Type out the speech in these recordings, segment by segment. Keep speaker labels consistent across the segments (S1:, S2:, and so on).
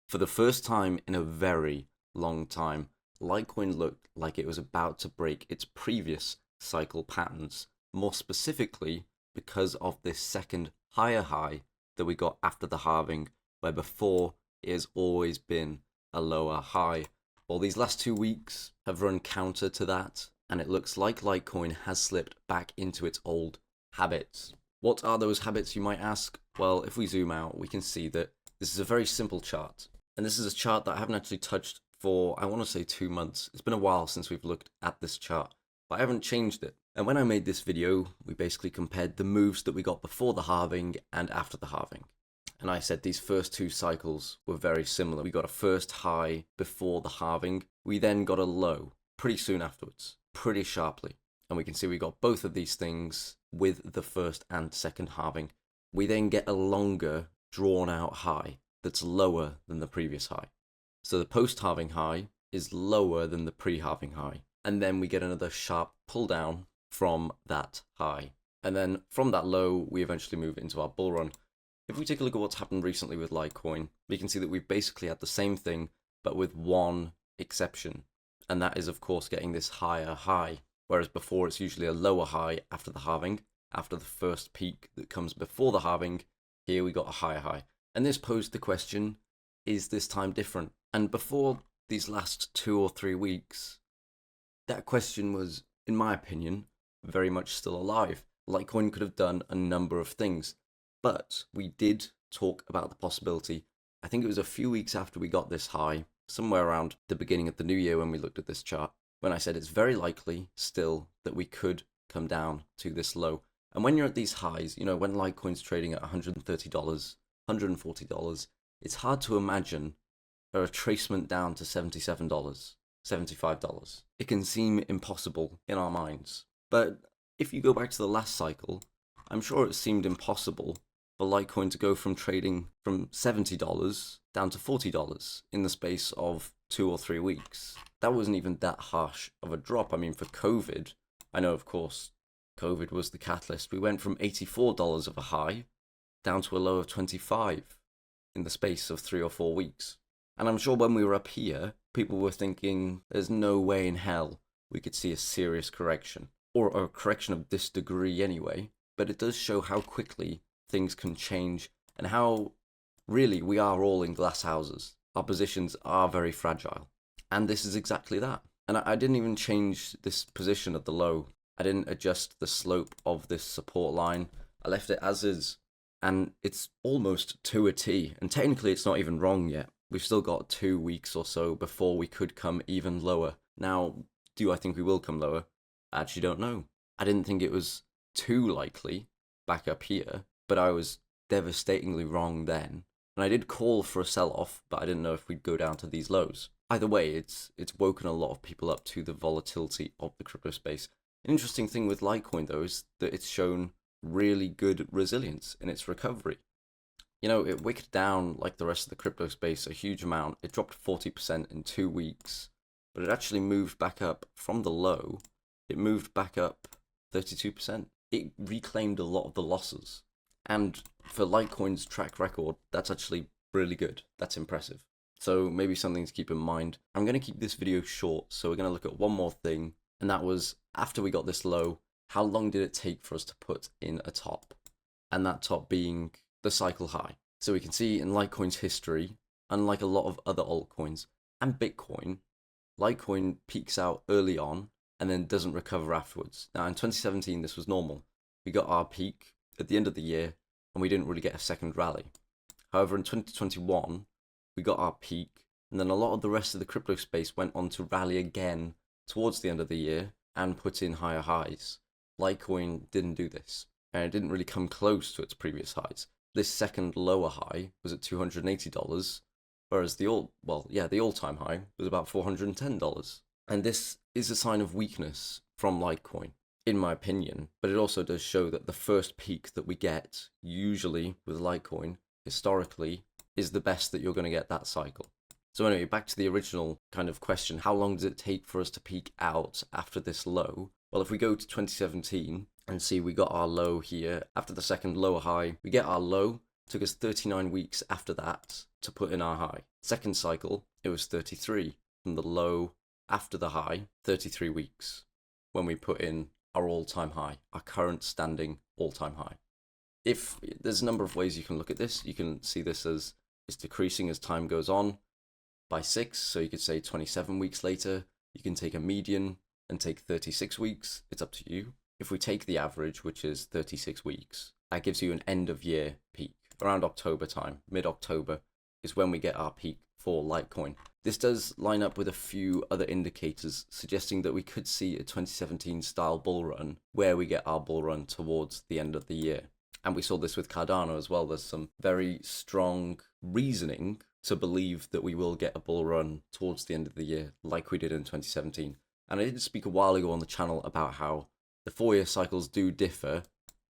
S1: For the first time in a very long time, Litecoin looked like it was about to break its previous cycle patterns, more specifically because of this second higher high that we got after the halving, where before it has always been a lower high. Well, these last 2 weeks have run counter to that, and it looks like Litecoin has slipped back into its old habits. What are those habits, you might ask? Well, if we zoom out, we can see that this is a very simple chart. And this is a chart that I haven't actually touched for, I want to say 2 months. It's been a while since we've looked at this chart, but I haven't changed it. And when I made this video, we basically compared the moves that we got before the halving and after the halving. And I said these first two cycles were very similar. We got a first high before the halving. We then got a low pretty soon afterwards, pretty sharply. And we can see we got both of these things with the first and second halving. We then get a longer, drawn out high that's lower than the previous high. So the post-halving high is lower than the pre-halving high. And then we get another sharp pull down from that high. And then from that low, we eventually move into our bull run. If we take a look at what's happened recently with Litecoin, we can see that we've basically had the same thing, but with one exception. And that is, of course, getting this higher high. Whereas before, it's usually a lower high after the halving. After the first peak that comes before the halving, here we got a higher high. And this posed the question, is this time different? And before these last 2 or 3 weeks, that question was, in my opinion, very much still alive. Litecoin could have done a number of things. But we did talk about the possibility, I think it was a few weeks after we got this high, somewhere around the beginning of the new year when we looked at this chart, when I said it's very likely still that we could come down to this low. And when you're at these highs, when Litecoin's trading at $130, $140, it's hard to imagine a retracement down to $77, $75. It can seem impossible in our minds. But if you go back to the last cycle, I'm sure it seemed impossible for Litecoin to go from trading from $70 down to $40 in the space of 2 or 3 weeks. That wasn't even that harsh of a drop. I mean, for COVID, I know, of course, COVID was the catalyst. We went from $84 of a high down to a low of 25 in the space of 3 or 4 weeks. And I'm sure when we were up here, people were thinking there's no way in hell we could see a serious correction, or a correction of this degree anyway. But it does show how quickly things can change and how really we are all in glass houses. Our positions are very fragile. And this is exactly that. And I didn't even change this position at the low. I didn't adjust the slope of this support line. I left it as is. And it's almost to a T. And technically it's not even wrong yet. We've still got 2 weeks or so before we could come even lower. Now, do I think we will come lower? I actually don't know. I didn't think it was too likely back up here, but I was devastatingly wrong then. And I did call for a sell-off, but I didn't know if we'd go down to these lows. Either way, it's woken a lot of people up to the volatility of the crypto space. An interesting thing with Litecoin, though, is that it's shown really good resilience in its recovery. It wicked down like the rest of the crypto space a huge amount. It dropped 40% in 2 weeks, but it actually moved back up from the low. It moved back up 32%. It reclaimed a lot of the losses. And for Litecoin's track record, that's actually really good. That's impressive. So maybe something to keep in mind. I'm going to keep this video short, so we're going to look at one more thing. And that was, after we got this low, how long did it take for us to put in a top? And that top being the cycle high. So we can see in Litecoin's history, unlike a lot of other altcoins and Bitcoin, Litecoin peaks out early on and then doesn't recover afterwards. Now in 2017, this was normal. We got our peak at the end of the year and we didn't really get a second rally. However, in 2021, we got our peak and then a lot of the rest of the crypto space went on to rally again towards the end of the year and put in higher highs. Litecoin didn't do this and it didn't really come close to its previous highs. This second lower high was at $280, whereas the all-time high was about $410. And this is a sign of weakness from Litecoin, in my opinion, but it also does show that the first peak that we get, usually with Litecoin, historically, is the best that you're going to get that cycle. So anyway, back to the original kind of question, how long does it take for us to peak out after this low? Well, if we go to 2017 and see we got our low here, after the second lower high, we get our low, took us 39 weeks after that to put in our high. Second cycle, it was 33 from the low after the high, 33 weeks when we put in our all-time high, our current standing all-time high. If there's a number of ways you can look at this, you can see this as it's decreasing as time goes on by 6. So you could say 27 weeks later, you can take a median and take 36 weeks. It's up to you. If we take the average, which is 36 weeks, that gives you an end of year peak around October time. Mid-October is when we get our peak for Litecoin. This does line up with a few other indicators suggesting that we could see a 2017 style bull run where we get our bull run towards the end of the year. And we saw this with Cardano as well. There's some very strong reasoning to believe that we will get a bull run towards the end of the year like we did in 2017. And I did speak a while ago on the channel about how the 4-year cycles do differ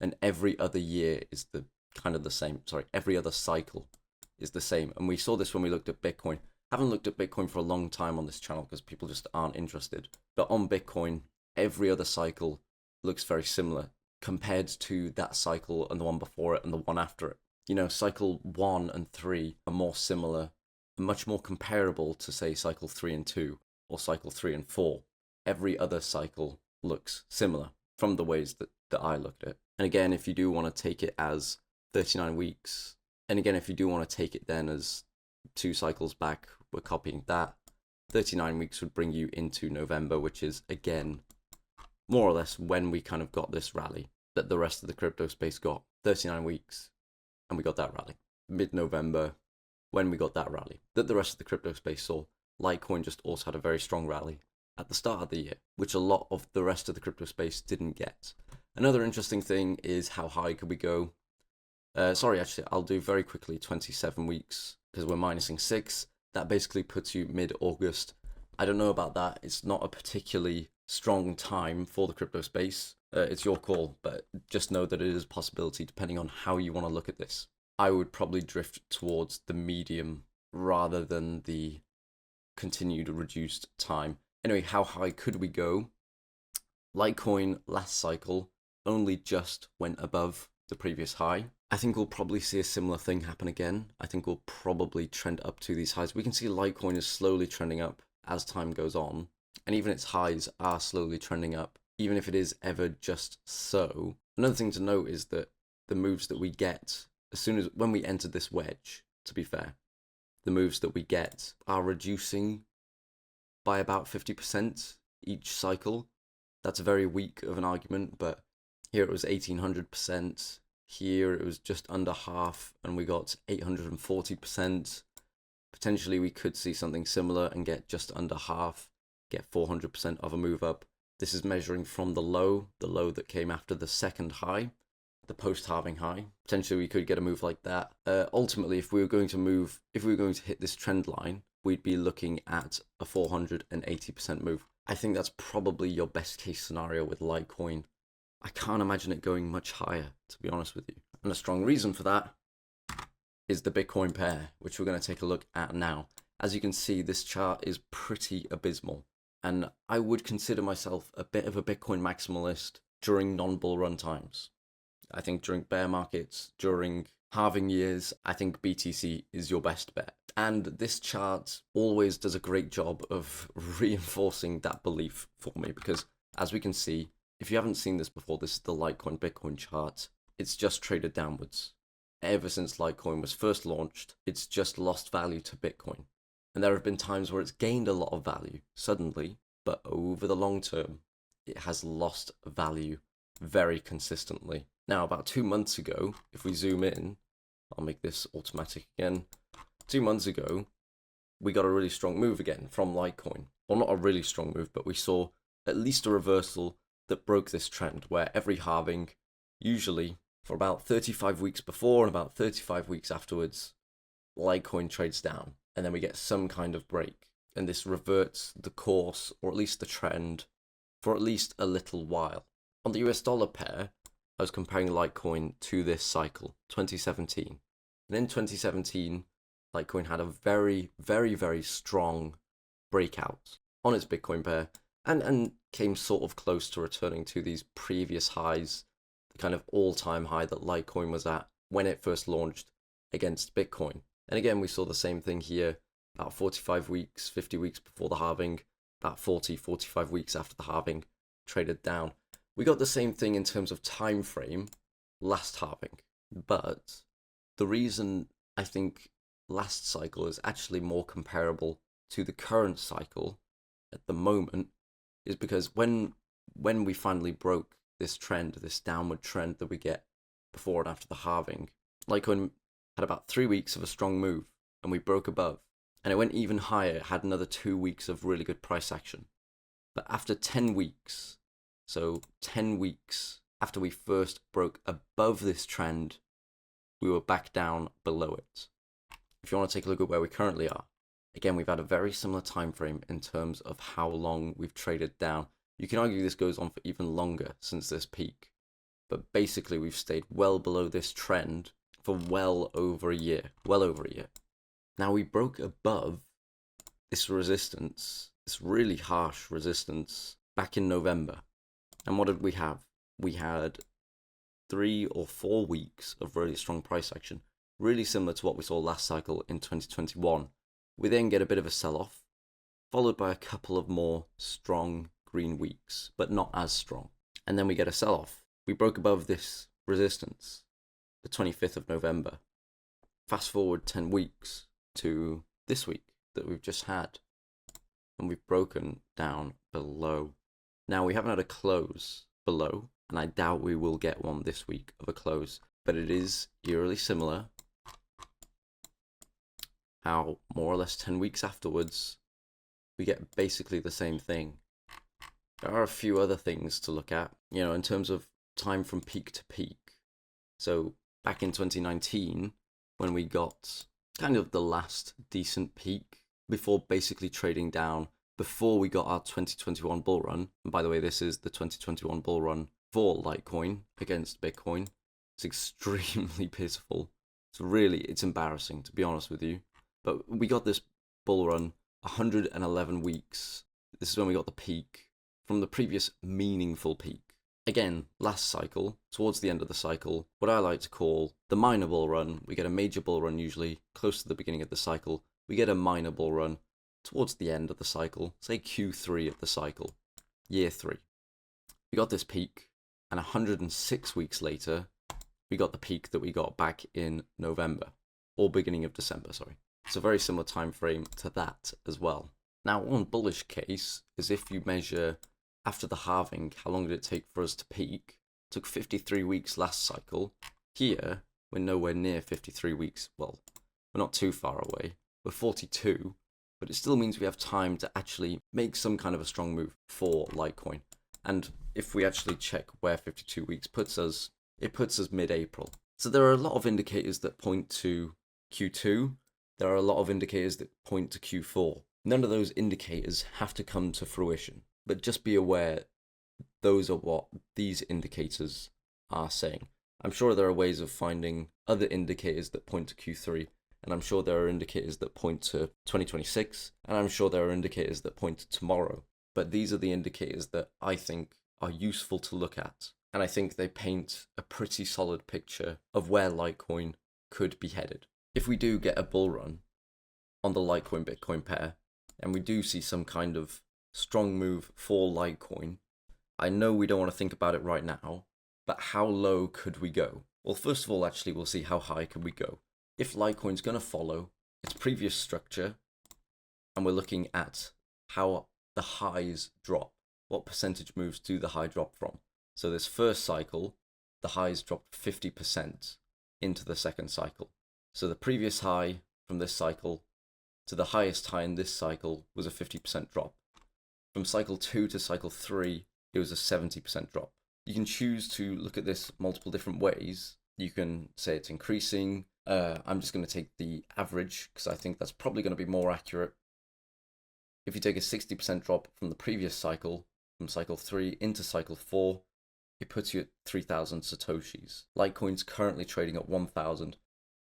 S1: and every other year is the kind of the same. Sorry, every other cycle is the same. And we saw this when we looked at Bitcoin. Haven't looked at Bitcoin for a long time on this channel because people just aren't interested. But on Bitcoin, every other cycle looks very similar compared to that cycle and the one before it and the one after it. You know, cycle 1 and 3 are more similar and much more comparable to, say, cycle 3 and 2 or cycle 3 and 4. Every other cycle looks similar from the ways that I looked at it. And again, if you do want to take it as 39 weeks, and again, if you do want to take it then as 2 cycles back, we're copying that. 39 weeks would bring you into November, which is, again, more or less when we kind of got this rally that the rest of the crypto space got. 39 weeks, and we got that rally. Mid-November, when we got that rally that the rest of the crypto space saw. Litecoin just also had a very strong rally at the start of the year, which a lot of the rest of the crypto space didn't get. Another interesting thing is how high could we go? Sorry, actually, I'll do very quickly 27 weeks because we're minusing 6. That basically puts you mid-August. I don't know about that. It's not a particularly strong time for the crypto space. It's your call, but just know that it is a possibility depending on how you want to look at this. I would probably drift towards the medium rather than the continued reduced time. Anyway, how high could we go? Litecoin last cycle only just went above the previous high. I think we'll probably see a similar thing happen again. I think we'll probably trend up to these highs. We can see Litecoin is slowly trending up as time goes on, and even its highs are slowly trending up, even if it is ever just so. Another thing to note is that the moves that we get, as soon as when we enter this wedge, to be fair, the moves that we get are reducing by about 50% each cycle. That's very weak of an argument, but here it was 1800%. Here it was just under half, and we got 840%. Potentially we could see something similar and get just under half, get 400% of a move up. This is measuring from the low that came after the second high, the post-halving high. Potentially we could get a move like that. Ultimately, if we were going to hit this trend line, we'd be looking at a 480% move. I think that's probably your best case scenario with Litecoin. I can't imagine it going much higher, to be honest with you. And a strong reason for that is the Bitcoin pair, which we're going to take a look at now. As you can see, this chart is pretty abysmal. And I would consider myself a bit of a Bitcoin maximalist during non-bull run times. I think during bear markets, during halving years, I think BTC is your best bet. And this chart always does a great job of reinforcing that belief for me, because as we can see, if you haven't seen this before, this is the Litecoin Bitcoin chart. It's just traded downwards. Ever since Litecoin was first launched, it's just lost value to Bitcoin. And there have been times where it's gained a lot of value suddenly, but over the long term, it has lost value very consistently. Now, about 2 months ago, if we zoom in, I'll make this automatic again. 2 months ago, we got a really strong move again from Litecoin. Well, not a really strong move, but we saw at least a reversal that broke this trend where every halving, usually for about 35 weeks before and about 35 weeks afterwards, Litecoin trades down and then we get some kind of break. And this reverts the course, or at least the trend, for at least a little while. On the US dollar pair, I was comparing Litecoin to this cycle, 2017. And in 2017, Litecoin had a very, very, very strong breakout on its Bitcoin pair and came sort of close to returning to these previous highs, the kind of all-time high that Litecoin was at when it first launched against Bitcoin. And again, we saw the same thing here, about 45 weeks, 50 weeks before the halving, about 40, 45 weeks after the halving, traded down. We got the same thing in terms of time frame last halving, but the reason I think last cycle is actually more comparable to the current cycle at the moment is because when we finally broke this trend, this downward trend that we get before and after the halving, Litecoin had about 3 weeks of a strong move and we broke above, and it went even higher, had another 2 weeks of really good price action. But after 10 weeks, so 10 weeks after we first broke above this trend, we were back down below it. If you want to take a look at where we currently are, again, we've had a very similar time frame in terms of how long we've traded down. You can argue this goes on for even longer since this peak, but basically we've stayed well below this trend for well over a year. Now we broke above this resistance, this really harsh resistance, back in November. And what did we have? We had 3 or 4 weeks of really strong price action, really similar to what we saw last cycle in 2021. We then get a bit of a sell-off, followed by a couple of more strong green weeks, but not as strong. And then we get a sell-off. We broke above this resistance, the 25th of November. Fast forward 10 weeks to this week that we've just had, and we've broken down below. Now, we haven't had a close below, and I doubt we will get one this week of a close, but it is eerily similar how more or less 10 weeks afterwards, we get basically the same thing. There are a few other things to look at, in terms of time from peak to peak. So back in 2019, when we got kind of the last decent peak before basically trading down, before we got our 2021 bull run, and by the way, this is the 2021 bull run for Litecoin against Bitcoin. It's extremely pitiful. It's embarrassing, to be honest with you. But we got this bull run 111 weeks. This is when we got the peak from the previous meaningful peak. Again, last cycle, towards the end of the cycle, what I like to call the minor bull run. We get a major bull run usually close to the beginning of the cycle. We get a minor bull run towards the end of the cycle, say Q3 of the cycle, year 3. We got this peak, and 106 weeks later, we got the peak that we got back in November, or beginning of December, sorry. It's a very similar time frame to that as well. Now, one bullish case is if you measure after the halving, how long did it take for us to peak? It took 53 weeks last cycle. Here, we're nowhere near 53 weeks. Well, we're not too far away. We're 42, but it still means we have time to actually make some kind of a strong move for Litecoin. And if we actually check where 52 weeks puts us, it puts us mid-April. So there are a lot of indicators that point to Q2. There are a lot of indicators that point to Q4. None of those indicators have to come to fruition, but just be aware those are what these indicators are saying. I'm sure there are ways of finding other indicators that point to Q3, and I'm sure there are indicators that point to 2026, and I'm sure there are indicators that point to tomorrow. But these are the indicators that I think are useful to look at, and I think they paint a pretty solid picture of where Litecoin could be headed. If we do get a bull run on the Litecoin Bitcoin pair, and we do see some kind of strong move for Litecoin, I know we don't want to think about it right now, but how low could we go? Well, first of all, actually, we'll see how high could we go. If Litecoin's going to follow its previous structure, and we're looking at how the highs drop, what percentage moves do the high drop from? So this first cycle, the highs dropped 50% into the second cycle. So the previous high from this cycle to the highest high in this cycle was a 50% drop. From cycle 2 to cycle 3, it was a 70% drop. You can choose to look at this multiple different ways. You can say it's increasing. I'm just going to take the average because I think that's probably going to be more accurate. If you take a 60% drop from the previous cycle, from cycle 3 into cycle 4, it puts you at 3,000 Satoshis. Litecoin's currently trading at 1,000.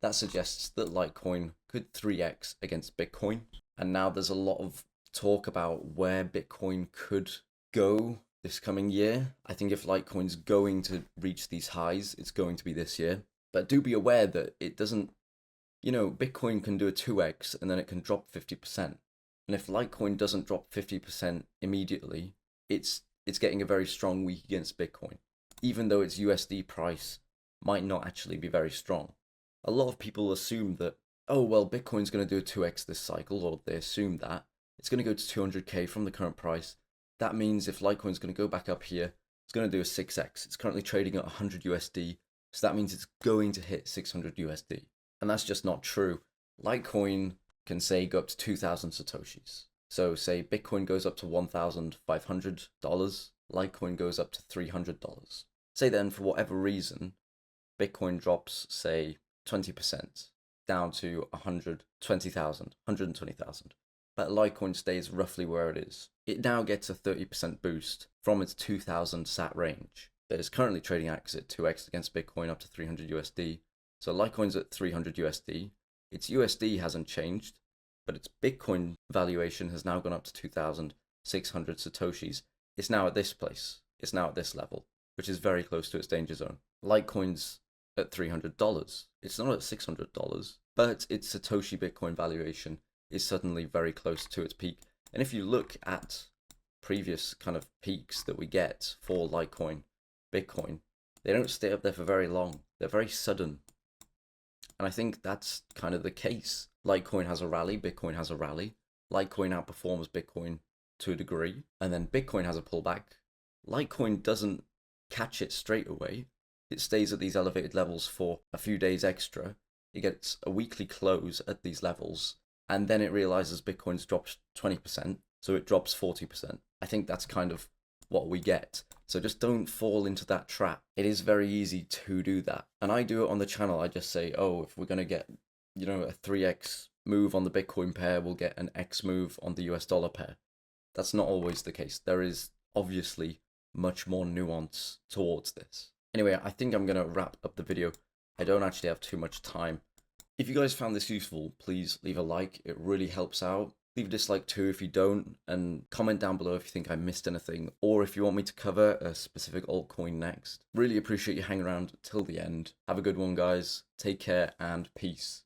S1: That suggests that Litecoin could 3x against Bitcoin. And now there's a lot of talk about where Bitcoin could go this coming year. I think if Litecoin's going to reach these highs, it's going to be this year. But do be aware that it doesn't, you know, Bitcoin can do a 2x and then it can drop 50%. And if Litecoin doesn't drop 50% immediately, it's getting a very strong week against Bitcoin, even though its USD price might not actually be very strong. A lot of people assume that, oh, well, Bitcoin's going to do a 2x this cycle, or they assume that. It's going to go to 200k from the current price. That means if Litecoin's going to go back up here, it's going to do a 6x. It's currently trading at 100 USD, so that means it's going to hit 600 USD. And that's just not true. Litecoin can say go up to 2,000 Satoshis. So say Bitcoin goes up to $1,500, Litecoin goes up to $300. Say then for whatever reason, Bitcoin drops, say, 20% down to 120,000, 120,000. But Litecoin stays roughly where it is. It now gets a 30% boost from its 2,000 sat range that is currently trading at 2x against Bitcoin up to 300 USD. So Litecoin's at 300 USD. Its USD hasn't changed, but its Bitcoin valuation has now gone up to 2,600 Satoshis. It's now at this place. It's now at this level, which is very close to its danger zone. Litecoin's at $300. It's not at $600, but its Satoshi Bitcoin valuation is suddenly very close to its peak. And if you look at previous kind of peaks that we get for Litecoin, Bitcoin, they don't stay up there for very long. They're very sudden. And I think that's kind of the case. Litecoin has a rally, Bitcoin has a rally. Litecoin outperforms Bitcoin to a degree, and then Bitcoin has a pullback. Litecoin doesn't catch it straight away. It stays at these elevated levels for a few days extra. It gets a weekly close at these levels, and then it realizes Bitcoin's dropped 20%, so it drops 40%. I think that's kind of what we get. So just don't fall into that trap. It is very easy to do that. And I do it on the channel. I just say, oh, if we're going to get, you know, a 3x move on the Bitcoin pair, we'll get an X move on the US dollar pair. That's not always the case. There is obviously much more nuance towards this. Anyway, I think I'm going to wrap up the video. I don't actually have too much time. If you guys found this useful, please leave a like. It really helps out. Leave a dislike too if you don't, and comment down below if you think I missed anything, or if you want me to cover a specific altcoin next. Really appreciate you hanging around till the end. Have a good one, guys. Take care and peace.